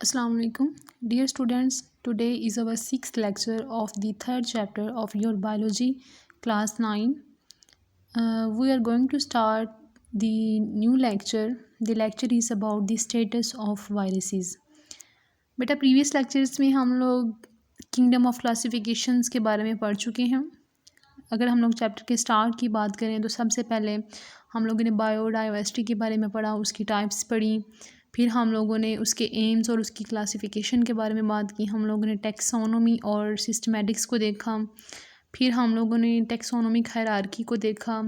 Assalamu alaikum. Dear students, today is our sixth lecture of the third chapter of your biology class 9. We are going to start the new lecture. The lecture is about the status of viruses. बेटा previous lectures में हम लोग kingdom of classifications के बारे में पढ़ चुके हैं। अगर हम लोग चैप्टर के स्टार्ट की बात करें तो सबसे पहले हम लोगों ने बायोडाइवर्सिटी के बारे में पढ़ा, उसकी टाइप्स पढ़ी। फिर हम लोगों ने उसके एम्स और उसकी क्लासिफिकेशन के बारे में बात की। हम लोगों ने टैक्सोनॉमी और सिस्टमैटिक्स को देखा। फिर हम लोगों ने टैक्सोनॉमिक हायरार्की को देखा।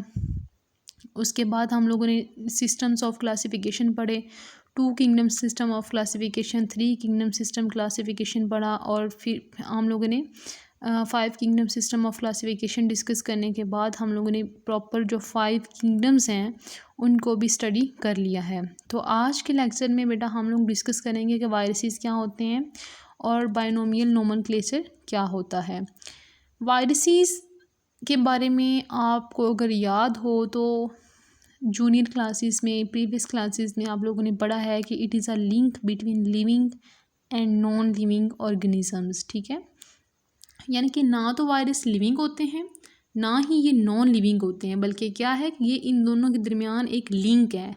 उसके बाद हम लोगों ने सिस्टम्स ऑफ क्लासिफिकेशन पढ़े। 2 kingdom system of classification, 3 kingdom system classification पढ़ा। और फिर हम लोगों ने 5 kingdom system of classification discuss करने के बाद हम लोगों ने प्रॉपर जो 5 किंगडम्स हैं उनको भी स्टडी कर लिया है। तो आज के लेक्चर में बेटा हम लोग डिस्कस करेंगे कि वायरसेस क्या होते हैं और बाइनोमियल नोमेनक्लेचर क्या होता है। वायरसेस के बारे में आपको अगर याद हो तो जूनियर क्लासेस में, प्रीवियस क्लासेस में आप लोगों ने पढ़ा है कि it is a link between living and non living organisms. ठीक है, यानी कि ना तो वायरस लिविंग होते हैं ना ही ये नॉन लिविंग होते हैं, बल्कि क्या है कि ये इन दोनों के दरमियान एक लिंक है।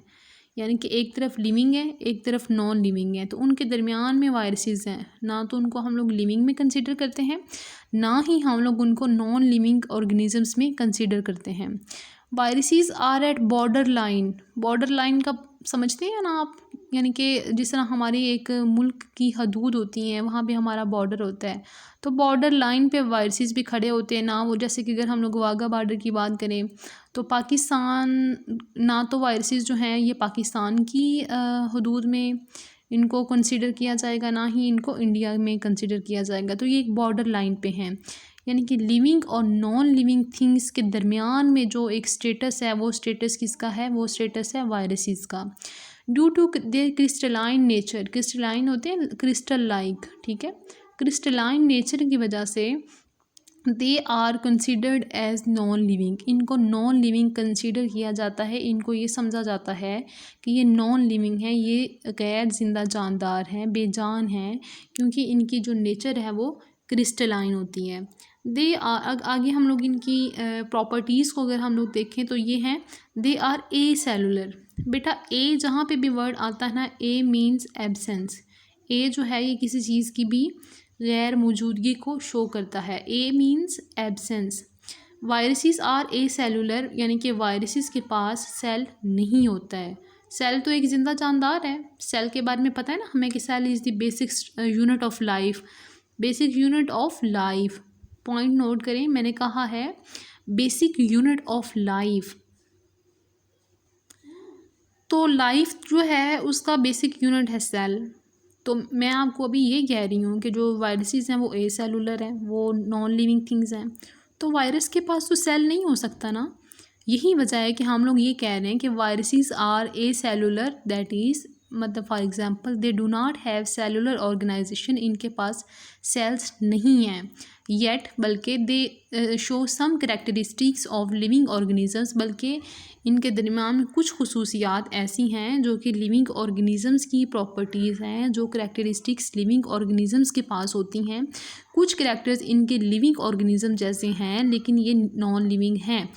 यानी कि एक तरफ लिविंग है, एक तरफ नॉन लिविंग है, तो उनके दरमियान में वायरसेस हैं। ना तो उनको हम लोग लिविंग में कंसीडर करते हैं, ना ही हम लोग उनको नॉन लिविंग ऑर्गेनिजम्स में कंसीडर करते हैं। Viruses are at border line. Border line का समझते हैं ना आप, यानी कि जिस तरह हमारी एक मुल्क की हदूद होती हैं, वहाँ पे हमारा बॉर्डर होता है, तो बॉर्डर लाइन पे वायरसेस भी खड़े होते हैं ना। वो जैसे कि अगर हम लोग वाघा बॉर्डर की बात करें तो पाकिस्तान, ना तो वायरसेस जो हैं ये पाकिस्तान की हदूद में इनको कंसीडर किया जाएगा, ना ही इनको इंडिया में कंसीडर किया जाएगा। तो ये एक बॉर्डर लाइन पे हैं, यानी कि लिविंग और नॉन लिविंग थिंग्स के दरमियान में जो एक स्टेटस है, वो स्टेटस किसका है? वो स्टेटस है वायरसेस का। Due to their crystalline nature, crystalline होते हैं क्रिस्टल लाइक, ठीक है, क्रिस्टलाइन नेचर की वजह से they are considered as non living, इनको नॉन लिविंग कंसिडर किया जाता है। इनको ये समझा जाता है कि ये नॉन लिविंग है, ये गैर जिंदा जानदार हैं, बेजान हैं, क्योंकि इनकी जो नेचर है वो क्रिस्टलाइन होती है। दे आर, आगे हम लोग इनकी प्रॉपर्टीज़ को अगर हम लोग देखें तो ये हैं, दे आर ए सेलुलर। बेटा ए जहाँ पे भी वर्ड आता है ना, ए मीन्स एब्सेंस। ए जो है ये किसी चीज़ की भी गैर मौजूदगी को शो करता है। A means absence. Viruses are acellular, यानी कि वायरसेस के पास सेल नहीं होता है। सेल तो एक जिंदा जानदार है। सेल के बारे में पता है ना हमें कि cell is the basic unit of life. Basic unit of life, point note करें, मैंने कहा है बेसिक यूनिट ऑफ लाइफ। तो लाइफ जो है उसका बेसिक यूनिट है सेल। तो मैं आपको अभी ये कह रही हूँ कि जो वायरसेस हैं वो ए सेलुलर हैं, वो नॉन लिविंग थिंग्स हैं। तो वायरस के पास तो सेल नहीं हो सकता ना। यही वजह है कि हम लोग ये कह रहे हैं कि viruses are acellular, that is मतलब for example they do not have cellular organization, इनके पास सेल्स नहीं हैं येट, बल्कि they show some characteristics of living organisms, बल्कि इनके दरमियान में कुछ खसूसियात ऐसी हैं जो कि लिविंग ऑर्गेनिजम्स की प्रॉपर्टीज़ हैं, जो करेक्टरिस्टिक्स लिविंग ऑर्गेनिजम्स के पास होती हैं। कुछ करेक्टर्स इनके लिविंग ऑर्गेनिज्म जैसे हैं, लेकिन ये नॉन लिविंग हैं,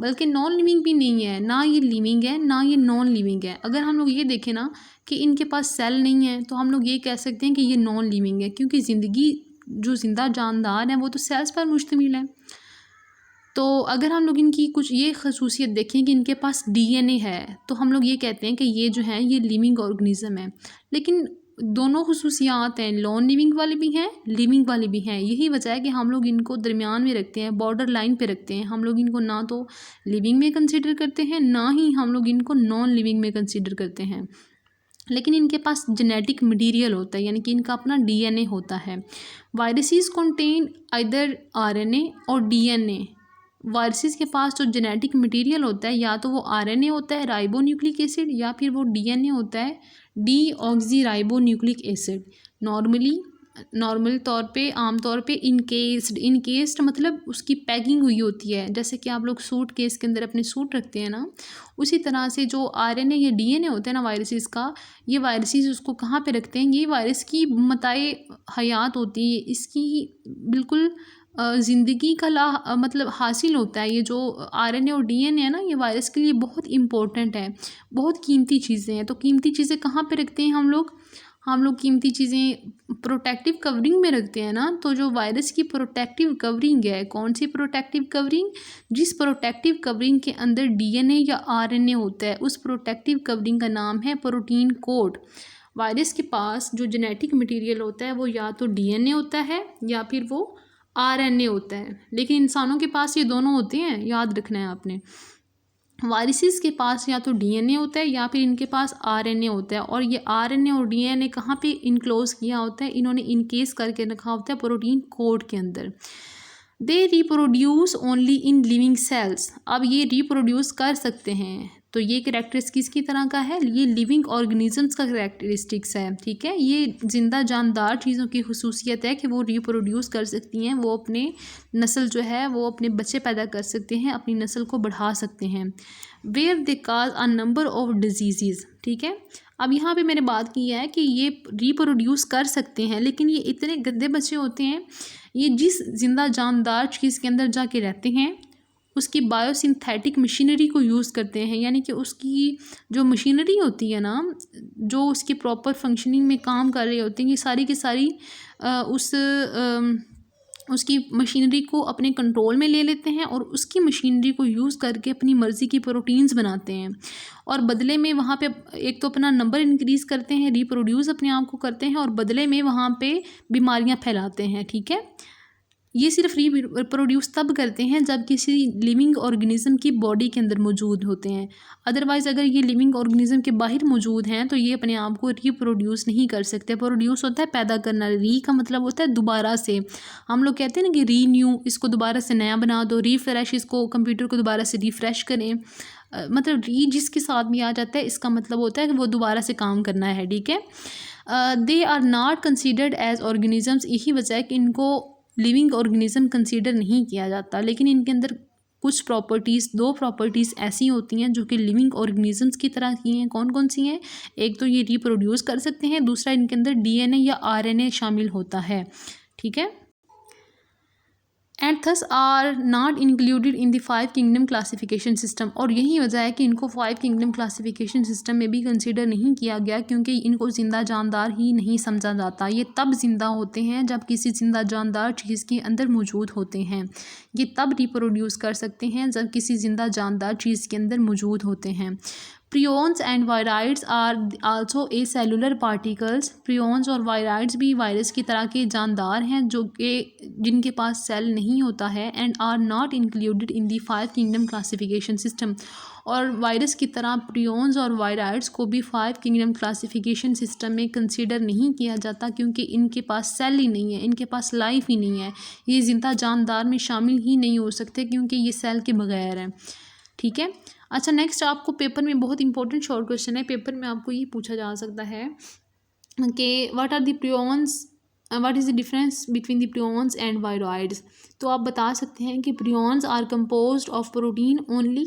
बल्कि नॉन लिविंग भी नहीं है, ना ये लिविंग है ना ये नॉन लिविंग है। अगर हम लोग ये देखें ना कि इनके पास सेल नहीं है, तो हम लोग ये कह सकते हैं कि ये नॉन लिविंग है, क्योंकि ज़िंदगी जो जिंदा जानदार है वो तो सेल्स पर मुश्तमिल है। तो अगर हम लोग इनकी कुछ ये खसूसियत देखें कि इनके पास डीएनए है, तो हम लोग ये कहते हैं कि ये जो है ये लिविंग ऑर्गेनिज्म है। लेकिन दोनों खसूसियात हैं, नॉन लिविंग वाले भी हैं, लिविंग वाले भी हैं। यही वजह है कि हम लोग इनको दरमियान में रखते हैं, बॉर्डर लाइन पे रखते हैं। हम लोग इनको ना तो लिविंग में कंसिडर करते हैं, ना ही हम लोग इनको नॉन लिविंग में कंसिडर करते हैं। लेकिन इनके पास जेनेटिक मटेरियल होता है, यानी कि इनका अपना डीएनए होता है। वायरसेस कंटेन आइदर आरएनए और डीएनए। वायरसेस के पास जो जेनेटिक मटेरियल होता है, या तो वो आरएनए होता है राइबो न्यूक्लिक एसिड, या फिर वो डीएनए होता है D oxy ribo nucleic acid. Normally normal तौर पे, आम तौर पे इनकेस्ड मतलब उसकी पैकिंग हुई होती है। जैसे कि आप लोग सूट केस के अंदर अपने सूट रखते हैं ना, उसी तरह से जो आरएनए या डीएनए होता है ना वायरसेस का, ये वायरसेस उसको कहाँ पे रखते हैं, ये वायरस की मताए हयात होती है, इसकी बिल्कुल ज़िंदगी का मतलब हासिल होता है। ये जो आरएनए और डीएनए है ना, ये वायरस के लिए बहुत इम्पोर्टेंट है, बहुत कीमती चीज़ें हैं। तो कीमती चीज़ें कहाँ पे रखते हैं हम लोग कीमती चीज़ें प्रोटेक्टिव कवरिंग में रखते हैं ना। तो जो वायरस की प्रोटेक्टिव कवरिंग है, कौन सी प्रोटेक्टिव कवरिंग, जिस प्रोटेक्टिव कवरिंग के अंदर डीएनए या आरएनए होता है, उस प्रोटेक्टिव कवरिंग का नाम है प्रोटीन कोट। वायरस के पास जो जेनेटिक मटेरियल होता है वो या तो डीएनए होता है या फिर वो आरएनए होता है, लेकिन इंसानों के पास ये दोनों होते हैं, याद रखना है आपने। वायरसेस के पास या तो डीएनए होता है या फिर इनके पास आरएनए होता है, और ये आरएनए और डीएनए कहाँ पे इनक्लोज किया होता है, इन्होंने इनकेस करके रखा होता है प्रोटीन कोड के अंदर। They reproduce only in living cells. अब ये रिप्रोड्यूस कर सकते हैं, तो ये कैरेक्टरिस्टिक्स किसकी तरह का है, ये लिविंग ऑर्गेनिजम्स का कैरेक्टरिस्टिक्स है, ठीक है। ये जिंदा जानदार चीज़ों की खुसूसियत है कि वो रिप्रोड्यूस कर सकती हैं, वो अपने नस्ल जो है वो अपने बच्चे पैदा कर सकते हैं, अपनी नस्ल को बढ़ा सकते हैं। Where they cause a number of disease, ठीक है। अब यहाँ पे मैंने बात की है कि ये रिप्रोड्यूस कर सकते हैं, लेकिन ये इतने गंदे बच्चे होते हैं, ये जिस जिंदा जानदार चीज़ के अंदर जाके रहते हैं उसकी बायोसिंथेटिक मशीनरी को यूज़ करते हैं, यानी कि उसकी जो मशीनरी होती है ना, जो उसकी प्रॉपर फंक्शनिंग में काम कर रही होती है, ये सारी की सारी उसकी मशीनरी को अपने कंट्रोल में ले लेते हैं और उसकी मशीनरी को यूज़ करके अपनी मर्ज़ी की प्रोटीन्स बनाते हैं, और बदले में वहाँ पे एक तो अपना नंबर इंक्रीज़ करते हैं, रिप्रोड्यूस अपने आप को करते हैं, और बदले में वहाँ पे बीमारियाँ फैलाते हैं, ठीक है। ये सिर्फ रिप्रोड्यूस तब करते हैं जब किसी लिविंग ऑर्गेनिज्म की बॉडी के अंदर मौजूद होते हैं। अदरवाइज़ अगर ये लिविंग ऑर्गेनिज्म के बाहर मौजूद हैं तो ये अपने आप को रिप्रोड्यूस नहीं कर सकते। प्रोड्यूस होता है पैदा करना, री का मतलब होता है दोबारा से। हम लोग कहते हैं ना कि रीन्यू, इसको दोबारा से नया बना दो, रिफ्रेश, इसको कंप्यूटर को दोबारा से रिफ्रेश करें। मतलब री जिसके साथ भी आ जाता है, इसका मतलब होता है कि वो दोबारा से काम करना है, ठीक है। They are not considered as organisms, यही वजह है कि इनको लिविंग ऑर्गेनिज्म कंसीडर नहीं किया जाता, लेकिन इनके अंदर कुछ प्रॉपर्टीज़, दो प्रॉपर्टीज़ ऐसी होती हैं जो कि लिविंग ऑर्गेनिजम्स की तरह की हैं। कौन कौन सी हैं, एक तो ये रिप्रोड्यूस कर सकते हैं, दूसरा इनके अंदर डीएनए या आरएनए शामिल होता है, ठीक है। And thus are not included in the 5 kingdom classification system, और यही वजह है कि इनको 5 किंगडम क्लासिफिकेशन सिस्टम में भी कंसीडर नहीं किया गया, क्योंकि इनको ज़िंदा जानदार ही नहीं समझा जाता। ये तब ज़िंदा होते हैं जब किसी ज़िंदा जानदार चीज़ के अंदर मौजूद होते हैं, ये तब रिप्रोड्यूस कर सकते हैं जब किसी ज़िंदा जानदार चीज़ के अंदर मौजूद होते हैं। Prions and viroids are also a cellular particles. Prions और वायराइड्स भी वायरस की तरह के जानदार हैं जो कि जिनके पास सेल नहीं होता है, and are not included in the 5 kingdom classification system. और वायरस की तरह प्रियोन्स और वायराइड्स को भी 5 किंगडम क्लासिफिकेशन सिस्टम में कंसीडर नहीं किया जाता, क्योंकि इनके पास सेल ही नहीं है, इनके पास लाइफ ही नहीं है, ये जिंदा जानदार में शामिल ही नहीं हो सकते क्योंकि ये सेल के बगैर हैं, ठीक है। अच्छा, नेक्स्ट आपको पेपर में बहुत इंपॉर्टेंट शॉर्ट क्वेश्चन है, पेपर में आपको ये पूछा जा सकता है कि what are the prions, what is the difference between the prions and viroids. तो आप बता सकते हैं कि prions are composed of protein only,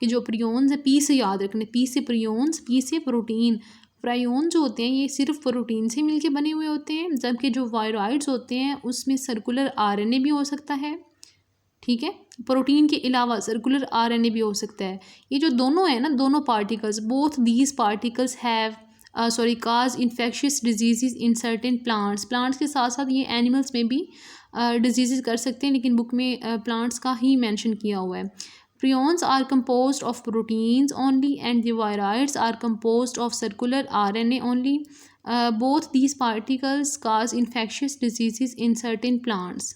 कि जो प्रियोन्स है, पी से याद रखने, पी से प्रियोन्स, पी से प्रोटीन। प्रायोन जो होते हैं ये सिर्फ प्रोटीन से मिलके बने हुए होते हैं, जबकि जो वायरॉइड्स होते हैं उसमें सर्कुलर आरएनए भी हो सकता है, ठीक है। प्रोटीन के अलावा सर्कुलर आरएनए भी हो सकता है। ये जो दोनों है ना, दोनों particles, both these particles have cause infectious disease in certain plants के साथ साथ ये एनिमल्स में भी डिजीज़ कर सकते हैं, लेकिन बुक में प्लांट्स का ही मेंशन किया हुआ है। Prions are composed of proteins only and the viroids are composed of circular RNA only. Both these particles cause infectious diseases in certain plants.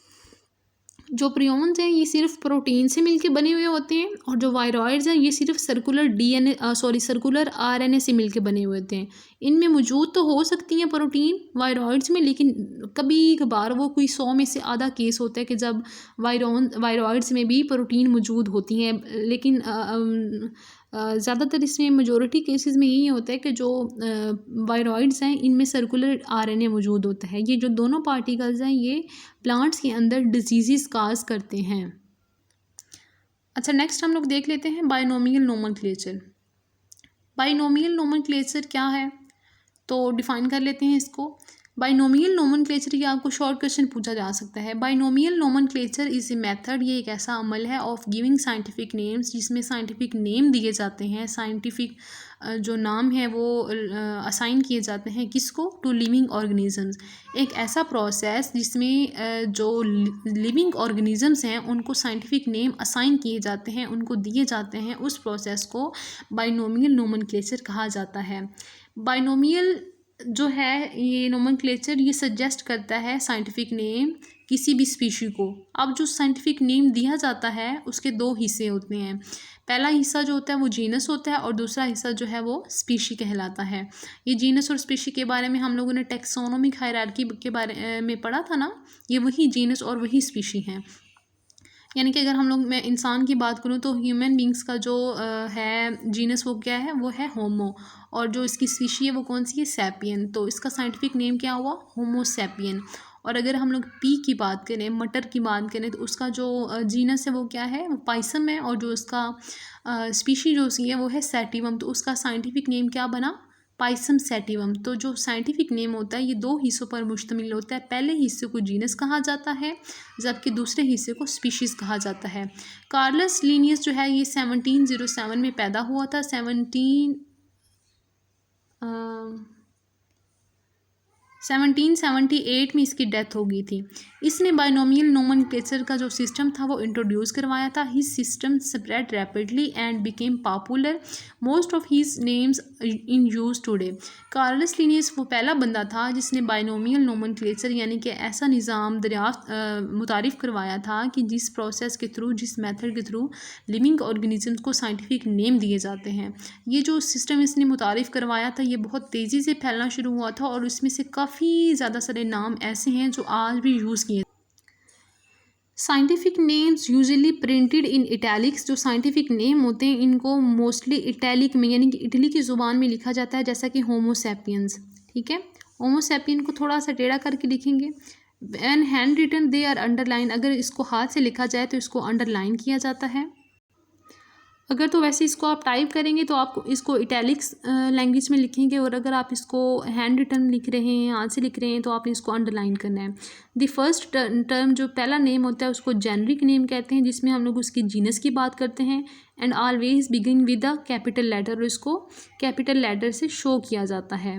जो प्रियोन्स हैं ये सिर्फ प्रोटीन से मिलके बने हुए होते हैं, और जो वायरॉइड्स हैं ये सिर्फ सर्कुलर आरएनए से मिलके बने हुए होते हैं। इनमें मौजूद तो हो सकती हैं प्रोटीन वायरॉइड्स में, लेकिन कभी कभार वो कोई 100 में से आधा केस होता है कि जब वायरॉइड्स में भी प्रोटीन मौजूद होती हैं, लेकिन ज़्यादातर इसमें मेजॉरिटी केसेस में यही होता है कि जो वायरॉइड्स हैं इनमें सर्कुलर आरएनए मौजूद होता है। ये जो दोनों पार्टिकल्स हैं ये प्लांट्स के अंदर डिजीज़ काज करते हैं। अच्छा, नेक्स्ट हम लोग देख लेते हैं बायनोमियल नोमेनक्लेचर। बायनोमियल नोमेनक्लेचर क्या है तो डिफ़ाइन कर लेते हैं इसको। बाइनोमियल नोमेनक्लेचर की आपको शॉर्ट क्वेश्चन पूछा जा सकता है। Binomial nomenclature is a method, ये एक ऐसा अमल है ऑफ गिविंग साइंटिफिक नेम्स, जिसमें साइंटिफिक नेम दिए जाते हैं। साइंटिफिक जो नाम है वो असाइन किए जाते हैं किसको, टू लिविंग ऑर्गेनिजम्स। एक ऐसा प्रोसेस जिसमें जो लिविंग ऑर्गेनिजम्स हैं उनको साइंटिफिक नेम असाइन किए जाते हैं, उनको दिए जाते हैं, उस प्रोसेस को बाइनोमियल नोमेनक्लेचर कहा जाता है। बाइनोमियल जो है ये नोमेनक्लेचर ये सजेस्ट करता है साइंटिफिक नेम किसी भी स्पीशी को। अब जो साइंटिफिक नेम दिया जाता है उसके दो हिस्से होते हैं। पहला हिस्सा जो होता है वो जीनस होता है और दूसरा हिस्सा जो है वो स्पीशी कहलाता है। ये जीनस और स्पीशी के बारे में हम लोगों ने टैक्सोनॉमिक हायरार्की के बारे में पढ़ा था ना, ये वही जीनस और वही स्पीशी हैं। यानी कि अगर हम लोग मैं इंसान की बात करूँ तो ह्यूमन बींग्स का जो है जीनस वो क्या है, वो है होमो, और जो इसकी स्पीशी है वो कौन सी है, सैपियन। तो इसका साइंटिफिक नेम क्या हुआ, होमो सैपियन। और अगर हम लोग पी की बात करें, मटर की बात करें, तो उसका जो जीनस है वो क्या है, वो पाइसम है, और जो उसका स्पीशी जो उसकी है वो है सैटिवम। तो उसका साइंटिफिक नेम क्या बना, पाइसम सैटिवम। तो जो साइंटिफिक नेम होता है ये दो हिस्सों पर मुश्तमिल होता है। पहले हिस्से को जीनस कहा जाता है जबकि दूसरे हिस्से को स्पीशीज़ कहा जाता है। कार्लस लिनियस जो है ये 1707 में पैदा हुआ था। 1778 में इसकी डेथ हो गई थी। इसने बाइनोमियल नोमेनक्लेचर का जो सिस्टम था वो इंट्रोड्यूस करवाया था। His system spread rapidly and became popular, most of his names in use today. Carolus Linnaeus वो पहला बंदा था जिसने बाइनोमियल नोमेनक्लेचर यानी कि ऐसा निज़ाम दरियाफ्त मुतारिफ़ करवाया था कि जिस प्रोसेस के थ्रू, जिस मेथड के थ्रू लिविंग ऑर्गेनिजम्स को साइंटिफिक नेम दिए जाते हैं। ये जो सिस्टम इसने मुतारिफ़ करवाया था ये बहुत तेज़ी से फैलना शुरू हुआ था और इसमें से काफ़ी ज़्यादा सारे नाम ऐसे हैं जो आज भी यूज़ किए। Scientific names usually printed in italics. जो साइंटिफिक नेम होते हैं इनको मोस्टली इटैलिक में यानी कि इटली की ज़ुबान में लिखा जाता है, जैसा कि होमो सैपियंस। ठीक है, होमो सैपियन को थोड़ा सा टेढ़ा करके लिखेंगे। When hand written they are underline. अगर इसको हाथ से लिखा जाए तो इसको अंडरलाइन किया जाता है। अगर तो वैसे इसको आप टाइप करेंगे तो आप इसको इटैलिक्स लैंग्वेज में लिखेंगे, और अगर आप इसको हैंड रिटन लिख रहे हैं, हाथ से लिख रहे हैं, तो आपने इसको अंडरलाइन करना है। द फर्स्ट टर्म जो पहला नेम होता है उसको जेनरिक नेम कहते हैं, जिसमें हम लोग उसकी जीनस की बात करते हैं। And always begin with a capital letter, और इसको कैपिटल लेटर से शो किया जाता है।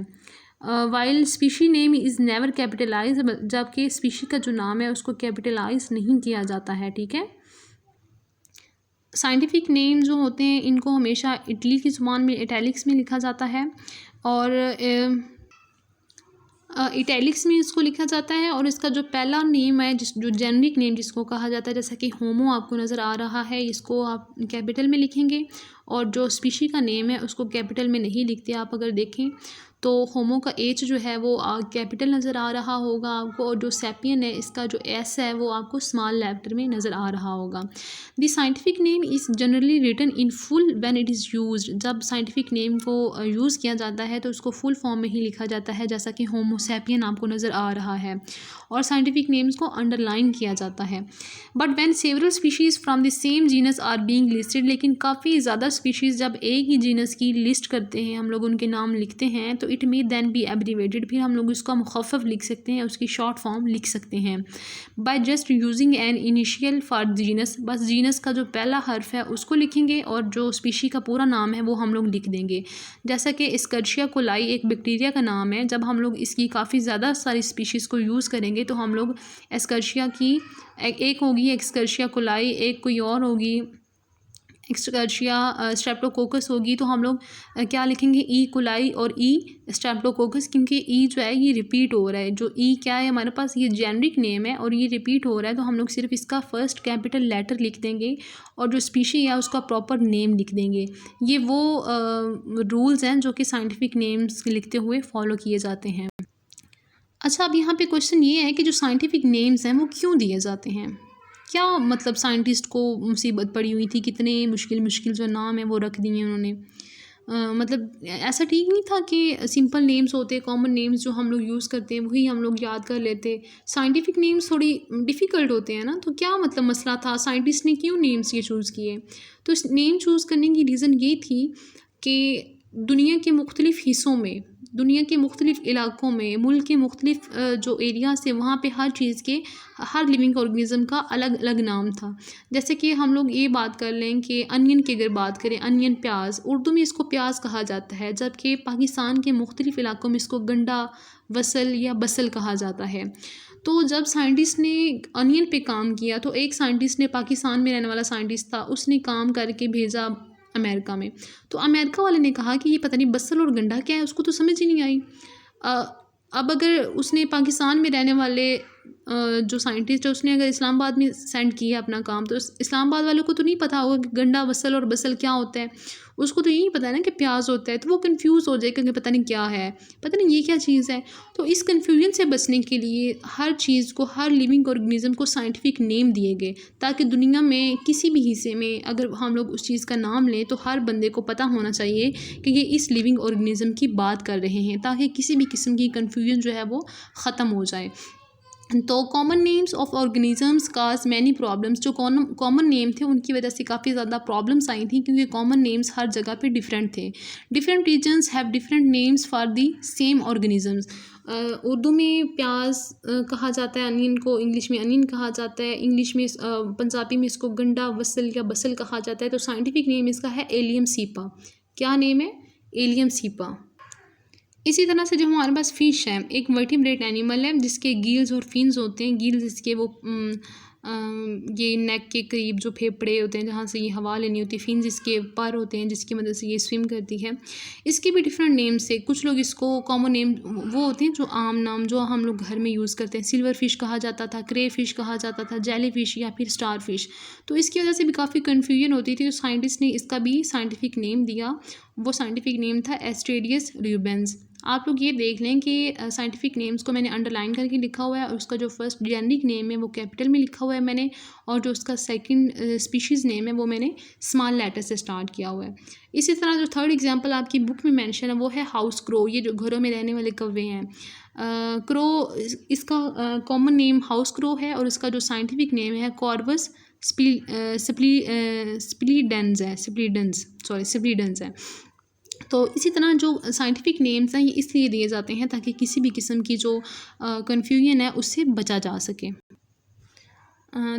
While species name is never capitalize, जबकि स्पीशी का जो नाम है उसको कैपिटलाइज नहीं किया जाता है। ठीक है, साइंटिफिक नेम जो होते हैं इनको हमेशा इटली की ज़ुबान में इटैलिक्स में लिखा जाता है, और इटैलिक्स में इसको लिखा जाता है। और इसका जो पहला नेम है जो जेनरिक नेम जिसको कहा जाता है, जैसा कि होमो आपको नज़र आ रहा है, इसको आप कैपिटल में लिखेंगे, और जो स्पीशी का नेम है उसको कैपिटल में नहीं लिखते। आप अगर देखें तो होमो का एच जो है वो कैपिटल नज़र आ रहा होगा आपको, और जो सैपियन है इसका जो एस है वो आपको स्मॉल लेटर में नज़र आ रहा होगा। The scientific name is generally written in full when it is used. जब साइंटिफिक नेम को यूज़ किया जाता है तो उसको फुल फॉर्म में ही लिखा जाता है, जैसा कि होमो सैपियन आपको नज़र आ रहा है, और साइंटिफिक नेम्स को अंडरलाइन किया जाता है। But when several species from the same genus are being listed, लेकिन काफ़ी ज़्यादा स्पीशीज़ जब एक ही जीनस की लिस्ट करते हैं, हम लोग उनके नाम लिखते हैं, तो it may then be abbreviated. फिर हम लोग उसका मुखफ़फ़ लिख सकते हैं, उसकी शॉर्ट फॉर्म लिख सकते हैं by just using an initial for genus. बस जीनस का जो पहला हर्फ है उसको लिखेंगे और जो स्पीशी का पूरा नाम है वो हम लोग लिख देंगे। जैसा कि एस्कर्शिया कोलाई एक बैक्टीरिया का नाम है, जब हम लोग इसकी काफ़ी ज़्यादा सारी स्पीशीज़ को यूज़ करेंगे तो हम लोग एस्कर्शिया की एक होगी एस्कर्शिया कोलाई, एक कोई और होगी एक्सकर्शिया स्ट्रेप्टोकोकस होगी, तो हम लोग क्या लिखेंगे, ई कोलाई और ई स्ट्रेप्टोकोकस, क्योंकि ई जो है ये रिपीट हो रहा है। जो ई क्या है हमारे पास, ये जेनरिक नेम है और ये रिपीट हो रहा है, तो हम लोग सिर्फ इसका फर्स्ट कैपिटल लेटर लिख देंगे और जो स्पीशी है उसका प्रॉपर नेम लिख देंगे। ये वो रूल्स हैं जो कि साइंटिफिक नेम्स लिखते हुए फॉलो किए जाते हैं। अच्छा, अब यहाँ पे क्वेश्चन ये है कि जो साइंटिफिक नेम्स हैं वो क्यों दिए जाते हैं। क्या मतलब साइंटिस्ट को मुसीबत पड़ी हुई थी, कितने मुश्किल मुश्किल जो नाम है वो रख दिए उन्होंने। मतलब ऐसा ठीक नहीं था कि सिंपल नेम्स होते, कॉमन नेम्स जो हम लोग यूज़ करते हैं वही हम लोग याद कर लेते। साइंटिफिक नेम्स थोड़ी डिफ़िकल्ट होते हैं ना, तो क्या मतलब मसला था, साइंटिस्ट ने क्यों नेम्स ये चूज़ किए? तो इस नेम चूज़ करने की रीज़न ये थी कि दुनिया के मुख्तलिफ़ हिस्सों में, दुनिया के मुख्तलिफ़ इलाकों में, मुल्क के मुख्तलिफ़ जो एरियाज़ थे वहाँ पे हर चीज़ के, हर लिविंग ऑर्गेनिज़म का अलग अलग नाम था। जैसे कि हम लोग ये बात कर लें कि अनियन की अगर बात करें, अनियन प्याज, उर्दू में इसको प्याज कहा जाता है, जबकि पाकिस्तान के मुख्तलिफ़ इलाकों में इसको गंडा, वसल या बसल कहा जाता है। तो जब साइंटिस्ट ने अनियन पे काम किया तो एक साइंटिस्ट ने, पाकिस्तान में रहने वाला साइंटिस्ट था, उसने काम करके भेजा अमेरिका में। तो अमेरिका वाले ने कहा कि ये पता नहीं बसल और गंडा क्या है, उसको तो समझ ही नहीं आई। अब अगर उसने पाकिस्तान में रहने वाले जो साइंटिस्ट है उसने अगर इस्लामाबाद में सेंड किया अपना काम, तो इस्लामाबाद वालों को तो नहीं पता होगा कि गंडा, बसल और बसल क्या होता है। उसको तो यही पता है ना कि प्याज होता है, तो वो कंफ्यूज हो जाएगा कि पता नहीं क्या है, पता नहीं ये क्या चीज़ है। तो इस कन्फ्यूजन से बचने के लिए हर चीज़ को, हर लिविंग ऑर्गेनिज्म को साइंटिफिक नेम दिए गए, ताकि दुनिया में किसी भी हिस्से में अगर हम लोग उस चीज़ का नाम लें तो हर बंदे को पता होना चाहिए कि ये इस लिविंग ऑर्गेनिज्म की बात कर रहे हैं, ताकि किसी भी किस्म की कन्फ्यूजन जो है वो ख़त्म हो जाए। तो common names of organisms cause many problems, जो कॉमन नेम थे उनकी वजह से काफ़ी ज़्यादा प्रॉब्लम्स आई थी, क्योंकि कॉमन नेम्स हर जगह पे डिफरेंट थे। Different regions have different names for the same organisms. Urdu में प्याज कहा जाता है, अनियन को इंग्लिश में अनियन कहा जाता है, इंग्लिश में पंजाबी में इसको गंडा, वसल या बसल कहा जाता है। तो साइंटिफिक नेम इसका है एलियम सीपा। क्या नेम है? Allium cepa. इसी तरह से जो हमारे पास फ़िश है, एक वर्टिब्रेट एनिमल है जिसके गिल्स और फिन्स होते हैं। गिल्स इसके वो ये नेक के करीब जो फेफड़े होते हैं जहाँ से ये हवा लेनी होती है, फिन्स इसके पर होते हैं जिसकी मदद से ये स्विम करती है। इसके भी डिफरेंट नेम्स है, कुछ लोग इसको कॉमन नेम वो होते हैं जो आम नाम जो हम लोग घर में यूज़ करते हैं। सिल्वर फ़िश कहा जाता था, क्रे फ़िश कहा जाता था, जेली फ़िश या फिर स्टार फ़िश। तो इसकी वजह से भी काफ़ी कन्फ्यूजन होती थी, तो साइंटिस्ट ने इसका भी साइंटिफिक नेम दिया। वो साइंटिफिक नेम था एस्टेरियस र्यूबेंस। आप लोग ये देख लें कि साइंटिफिक नेम्स को मैंने अंडरलाइन करके लिखा हुआ है, और उसका जो फर्स्ट जेनरिक नेम है वो कैपिटल में लिखा हुआ है मैंने, और जो उसका सेकंड स्पीशीज़ नेम है वो मैंने स्मॉल लेटर से स्टार्ट किया हुआ है। इसी तरह जो थर्ड एग्जांपल आपकी बुक में मेंशन है वो है हाउस क्रो, ये जो घरों में रहने वाले कौवे हैं। क्रो, इसका कॉमन नेम हाउस क्रो है, और इसका जो साइंटिफिक नेम है कॉर्वस स्प्लीडेंस है। तो इसी तरह जो साइंटिफिक नेम्स हैं ये इसलिए दिए जाते हैं ताकि किसी भी किस्म की जो कन्फ्यूजन है उससे बचा जा सके।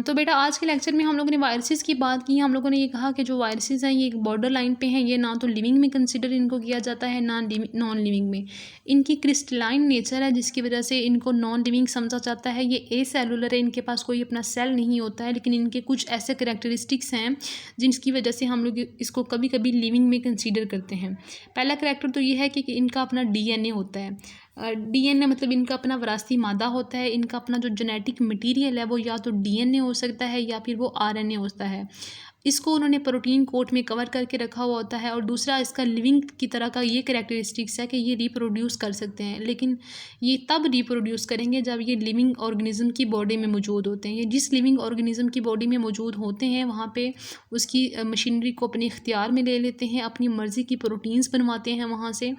तो बेटा आज के लेक्चर में हम लोगों ने वायरसेस की बात की। हम लोगों ने ये कहा कि जो वायरसेस हैं ये एक बॉर्डर लाइन पे हैं, ये ना तो लिविंग में कंसिडर इनको किया जाता है ना नॉन लिविंग में। इनकी क्रिस्टलाइन नेचर है जिसकी वजह से इनको नॉन लिविंग समझा जाता है। ये ए सेलुलर है, इनके पास कोई अपना सेल नहीं होता है, लेकिन इनके कुछ ऐसे करेक्टरिस्टिक्स हैं जिसकी वजह से हम लोग इसको कभी कभी लिविंग में कंसिडर करते हैं। पहला करेक्टर तो ये है कि इनका अपना DNA होता है। DNA मतलब इनका अपना विरासती मादा होता है। इनका अपना जो जेनेटिक मटेरियल है वो या तो DNA हो सकता है या फिर वो RNA होता है। इसको उन्होंने प्रोटीन कोट में कवर करके रखा हुआ होता है। और दूसरा इसका लिविंग की तरह का ये करैक्टरिस्टिक्स है कि ये रिप्रोड्यूस कर सकते हैं, लेकिन ये तब रिप्रोड्यूस करेंगे जब ये लिविंग ऑर्गेनिज्म की बॉडी में मौजूद होते हैं। ये जिस लिविंग ऑर्गेनिज्म की बॉडी में मौजूद होते हैं वहाँ पे उसकी मशीनरी को अपने इख्तियार में ले लेते हैं, अपनी मर्ज़ी की प्रोटीन्स बनवाते हैं वहाँ से,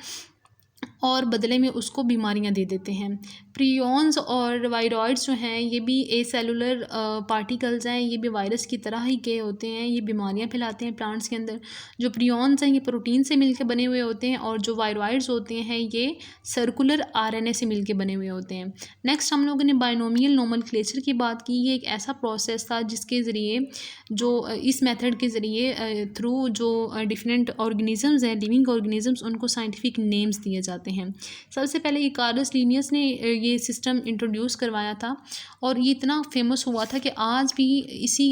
और बदले में उसको बीमारियां दे देते हैं। प्रियॉन्स और वायरॉइड्स जो हैं ये भी ए सेलुलर पार्टिकल्स हैं, ये भी वायरस की तरह ही के होते हैं, ये बीमारियां फैलाते हैं प्लांट्स के अंदर। जो प्रियॉन्स हैं ये प्रोटीन से मिलकर बने हुए होते हैं, और जो वायरॉइड्स होते हैं ये सर्कुलर RNA से मिलकर बने हुए होते हैं। नेक्स्ट हम लोगों ने बाइनोमियल नोमेनक्लेचर की बात की। ये एक ऐसा प्रोसेस था जिसके ज़रिए जो इस मेथड के ज़रिए थ्रू जो डिफरेंट ऑर्गेनिजम्स हैं, लिविंग ऑर्गेनिजम्स, उनको साइंटिफिक नेम्स दिए जाते हैं। सबसे पहले ये कार्लस लिनियस ने ये सिस्टम इंट्रोड्यूस करवाया था, और ये इतना फेमस हुआ था कि आज भी इसी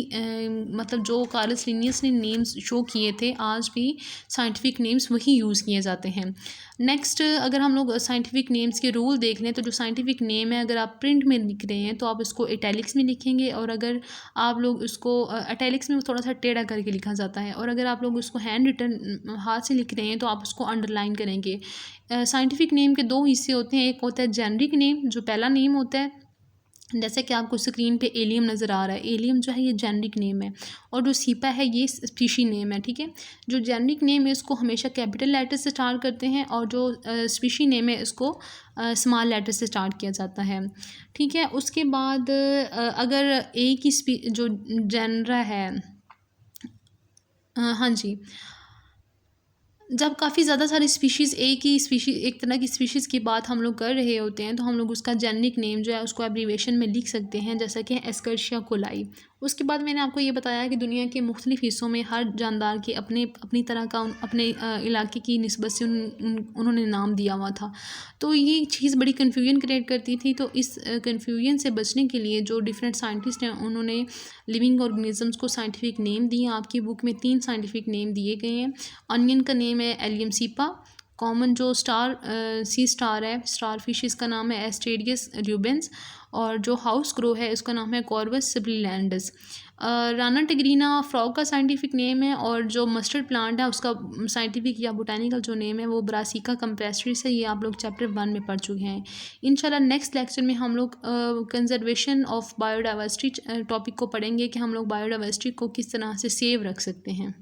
मतलब जो कार्लस लिनियस ने नेम्स शो किए थे आज भी साइंटिफिक नेम्स वही यूज़ किए जाते हैं। नेक्स्ट अगर हम लोग साइंटिफिक नेम्स के रूल देख लें तो जो साइंटिफिक नेम है अगर आप प्रिंट में लिख रहे हैं तो आप उसको इटैलिक्स में लिखेंगे, और अगर आप लोग उसको इटैलिक्स में थोड़ा सा टेढ़ा करके लिखा जाता है, और अगर आप लोग उसको हैंड रिटन हाथ से लिख रहे हैं तो आप उसको अंडरलाइन करेंगे। साइंटिफिक नेम के दो हिस्से होते हैं, एक होता है जेनरिक नेम जो पहला नेम होता है, जैसे कि आपको स्क्रीन पे एलियम नज़र आ रहा है, एलियम जो है ये जेनरिक नेम है और जो सीपा है ये स्पीशी नेम है, ठीक है। जो जेनरिक नेम है इसको हमेशा कैपिटल लेटर से स्टार्ट करते हैं और जो स्पीशी नेम है इसको स्मॉल लेटर से स्टार्ट किया जाता है, ठीक है। उसके बाद अगर एक ही जो जेनरा है, हाँ जी, जब काफ़ी ज़्यादा सारी स्पीशीज़ एक तरह की स्पीशीज़ की बात हम लोग कर रहे होते हैं तो हम लोग उसका जेनरिक नेम जो है उसको एब्रीवेशन में लिख सकते हैं, जैसा कि एस्कर्शिया कोलाई। उसके बाद मैंने आपको ये बताया कि दुनिया के मुख्तलिफ़ हिस्सों में हर जानदार के अपने अपनी तरह का अपने इलाके की निस्बत से उन्होंने नाम दिया हुआ था। तो ये चीज़ बड़ी कन्फ्यूजन क्रिएट करती थी। तो इस कन्फ्यूजन से बचने के लिए जो डिफरेंट साइंटिस्ट हैं उन्होंने लिविंग ऑर्गेनिजम्स को साइंटिफिक नेम दिए। आपकी बुक में 3 साइंटिफिक नेम दिए गए हैं। अनियन का नेम है एलियम सीपा। कॉमन जो सी स्टार है, स्टार फिश, इसका नाम है एस्टेरियस ल्यूबेंस। और जो हाउस ग्रो है इसका नाम है कॉर्वस सिब्लिलैंडस। राना टिग्रीना फ्रॉग का साइंटिफिक नेम है और जो मस्टर्ड प्लांट है उसका साइंटिफिक या बोटानिकल जो नेम है वो ब्रासिका कंप्रेसरिस है। ये आप लोग चैप्टर 1 में पढ़ चुके हैं। इंशाल्लाह नेक्स्ट लेक्चर में हम लोग कंजर्वेशन ऑफ बायोडाइवर्सिटी टॉपिक को पढ़ेंगे कि हम लोग बायोडाइवर्सिटी को किस तरह से सेव रख सकते हैं।